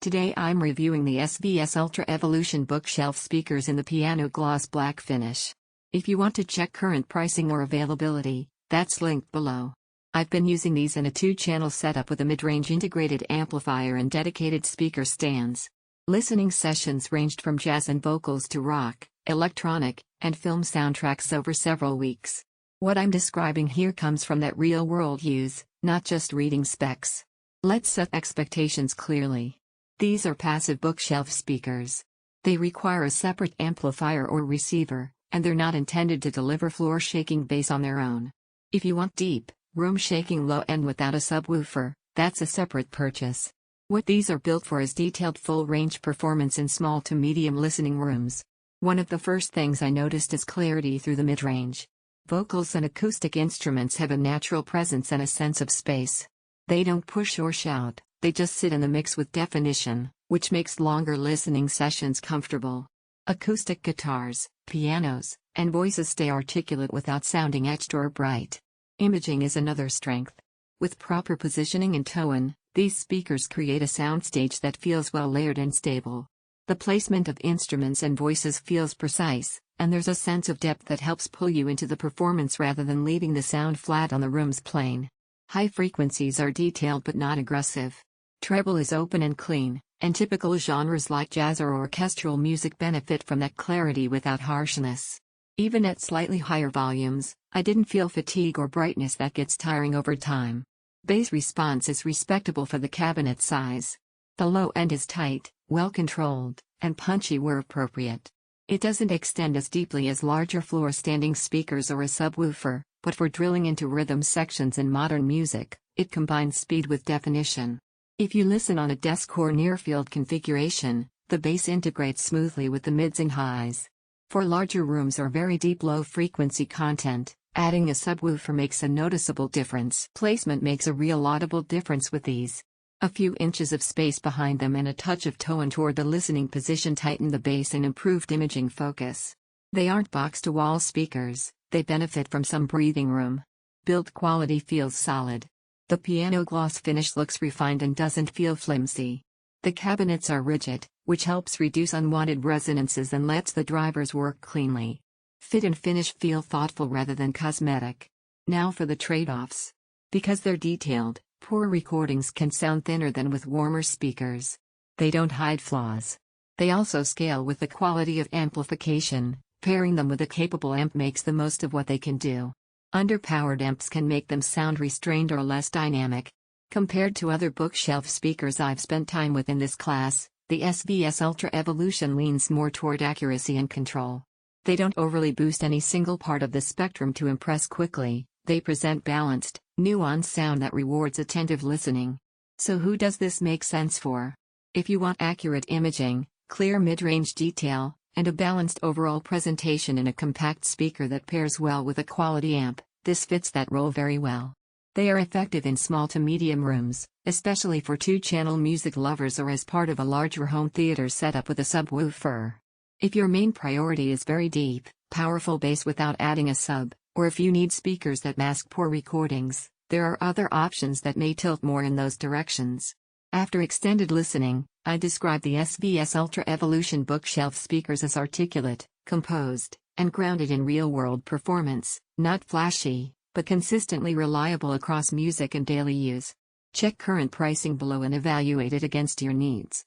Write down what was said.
Today I'm reviewing the SVS Ultra Evolution bookshelf speakers in the piano gloss black finish. If you want to check current pricing or availability, that's linked below. I've been using these in a 2-channel setup with a mid-range integrated amplifier and dedicated speaker stands. Listening sessions ranged from jazz and vocals to rock, electronic, and film soundtracks over several weeks. What I'm describing here comes from that real-world use, not just reading specs. Let's set expectations clearly. These are passive bookshelf speakers. They require a separate amplifier or receiver, and they're not intended to deliver floor-shaking bass on their own. If you want deep, room-shaking low-end without a subwoofer, that's a separate purchase. What these are built for is detailed full-range performance in small to medium listening rooms. One of the first things I noticed is clarity through the mid-range. Vocals and acoustic instruments have a natural presence and a sense of space. They don't push or shout. They just sit in the mix with definition, which makes longer listening sessions comfortable. Acoustic guitars, pianos, and voices stay articulate without sounding etched or bright. Imaging is another strength. With proper positioning and tone, these speakers create a soundstage that feels well layered and stable. The placement of instruments and voices feels precise, and there's a sense of depth that helps pull you into the performance rather than leaving the sound flat on the room's plane. High frequencies are detailed but not aggressive. Treble is open and clean, and typical genres like jazz or orchestral music benefit from that clarity without harshness. Even at slightly higher volumes, I didn't feel fatigue or brightness that gets tiring over time. Bass response is respectable for the cabinet size. The low end is tight, well controlled, and punchy where appropriate. It doesn't extend as deeply as larger floor-standing speakers or a subwoofer, but for drilling into rhythm sections in modern music, it combines speed with definition. If you listen on a desk or near-field configuration, the bass integrates smoothly with the mids and highs. For larger rooms or very deep low-frequency content, adding a subwoofer makes a noticeable difference. Placement makes a real audible difference with these. A few inches of space behind them and a touch of tone toward the listening position tighten the bass and improved imaging focus. They aren't box-to-wall speakers, they benefit from some breathing room. Build quality feels solid. The piano gloss finish looks refined and doesn't feel flimsy. The cabinets are rigid, which helps reduce unwanted resonances and lets the drivers work cleanly. Fit and finish feel thoughtful rather than cosmetic. Now for the trade-offs. Because they're detailed, poor recordings can sound thinner than with warmer speakers. They don't hide flaws. They also scale with the quality of amplification. Pairing them with a capable amp makes the most of what they can do. Underpowered amps can make them sound restrained or less dynamic. Compared to other bookshelf speakers I've spent time with in this class, the SVS Ultra Evolution leans more toward accuracy and control. They don't overly boost any single part of the spectrum to impress quickly, they present balanced, nuanced sound that rewards attentive listening. So who does this make sense for? If you want accurate imaging, clear mid-range detail, and a balanced overall presentation in a compact speaker that pairs well with a quality amp, this fits that role very well. They are effective in small to medium rooms, especially for 2-channel music lovers or as part of a larger home theater setup with a subwoofer. If your main priority is very deep, powerful bass without adding a sub, or if you need speakers that mask poor recordings, there are other options that may tilt more in those directions. After extended listening, I describe the SVS Ultra Evolution bookshelf speakers as articulate, composed, and grounded in real-world performance, not flashy, but consistently reliable across music and daily use. Check current pricing below and evaluate it against your needs.